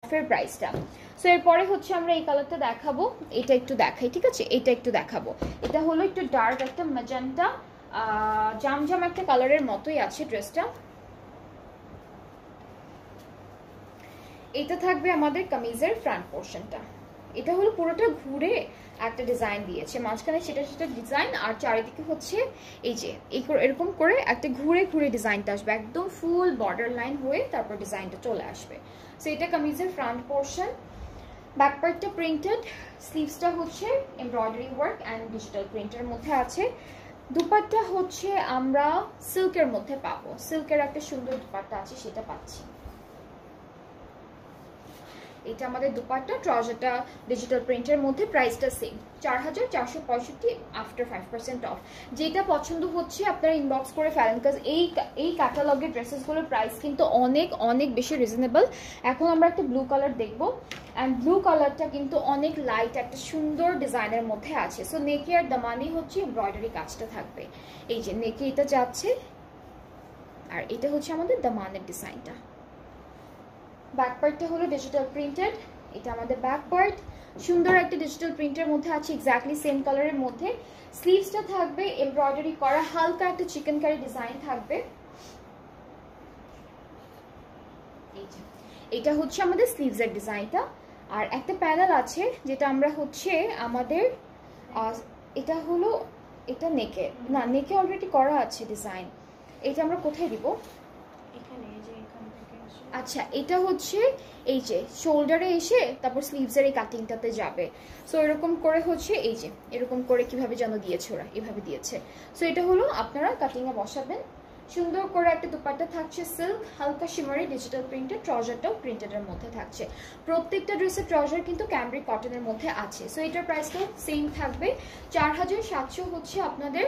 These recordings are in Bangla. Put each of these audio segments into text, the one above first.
অফের প্রাইসটা। সো এরপরে হচ্ছে আমরা এই কালারটা দেখাবো, এটা একটু দেখাই, ঠিক আছে? এটা একটু দেখাবো, এটা হলো একটু ডার্ক একটা ম্যাজেন্টা জামজাম একটা কালারের মতোই আছে ড্রেসটা। এটা থাকবে আমাদের কামিজের ফ্রন্ট পোর্শনটা। এটা হলো পুরোটা ঘুরে একটা ডিজাইন দিয়েছে, মাঝখানে সেটা সেটা ডিজাইন, আর চারিদিকে হচ্ছে এই যে এরকম করে একটা ঘুরে ঘুরে ডিজাইনটা আসবে, একদম ফুল বর্ডার লাইন হয়ে তারপর ডিজাইনটা চলে আসবে। সো এটা কামিজের ফ্রন্ট পোর্শন, ব্যাক পার্টটা প্রিন্টেড, স্লিভসটা হচ্ছে এমব্রয়ডারি ওয়ার্ক অ্যান্ড ডিজিটাল প্রিন্টের মধ্যে আছে। দুপাট্টা হচ্ছে আমরা সিল্কের মধ্যে পাবো, সিল্কের একটা সুন্দর দুপাট্টা আছে সেটা পাচ্ছি। এটা আমাদের দুপাট্টা, ট্রাউজারটা ডিজিটাল প্রিন্টের মধ্যে, প্রাইসটা সেম 4465 আফটার 5% অফ। যেটা পছন্দ হচ্ছে আপনারা ইনবক্স করে ফেলেন, কাজ এই ক্যাটালগের ড্রেসেসগুলোর প্রাইস কিন্তু অনেক অনেক বেশি রিজনেবল। এখন আমরা একটা ব্লু কালার দেখবো, অ্যান্ড ব্লু কালারটা কিন্তু অনেক লাইট একটা সুন্দর ডিজাইনের মধ্যে আছে। সো নেকে আর দামানি হচ্ছে এমব্রয়ডারি কাজটা থাকবে, এই যে নেকে এটা যাচ্ছে, আর এটা হচ্ছে আমাদের দামানের ডিজাইনটা। ব্যাক পার্টটা হলো ডিজিটাল প্রিন্টেড, এটা আমাদের ব্যাক পার্ট, সুন্দর একটা ডিজিটাল প্রিন্টের মধ্যে আছে, এক্স্যাক্টলি সেম কালারের মধ্যে। স্লিভসটা থাকবে এমব্রয়ডারি করা, হালকা একটা চিকেন কারি ডিজাইন থাকবে। এটা হচ্ছে আমাদের স্লিভসের ডিজাইনটা, আর একটা প্যানেল আছে যেটা আমরা হচ্ছে আমাদের এটা হলো এটা নেকে, না নেকে অলরেডি করা আছে ডিজাইন, এটা আমরা কোথায় দিব? আচ্ছা, এটা হচ্ছে এই যে শোল্ডারে এসে তারপর স্লিভসের এই কাটিংটাতে যাবে। সো এরকম করে হচ্ছে এই যে এরকম করে কিভাবে যেন দিয়েছে ওরা, এভাবে দিয়েছে। সো এটা হলো আপনারা কাটিংয়ে বসাবেন। সুন্দর করে একটা দুপাট্টা থাকছে সিল্ক, হালকা শিমারি ডিজিটাল প্রিন্টেড, ট্রাউজারটাও প্রিন্টেডের মধ্যে থাকছে। প্রত্যেকটা ড্রেসের ট্রাউজার কিন্তু ক্যামব্রিক কটনের মধ্যে আছে। সো এটার প্রাইসটা সেম থাকবে 4700 হচ্ছে আপনাদের,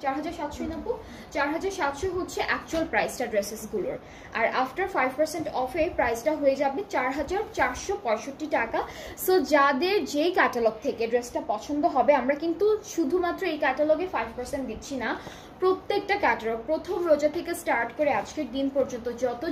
4700 হচ্ছে অ্যাকচুয়াল প্রাইসটা ড্রেসেসগুলোর, আর আফটার 5% অফে প্রাইসটা হয়ে যাবে 4465 টাকা। সো যাদের যেই ক্যাটালগ থেকে ড্রেসটা পছন্দ হবে, আমরা কিন্তু শুধুমাত্র এই ক্যাটালগে 5% দিচ্ছি না, প্রত্যেকটা ক্যাটালগ প্রথম রোজা থেকে স্টার্ট করে আজকের দিন পর্যন্ত যত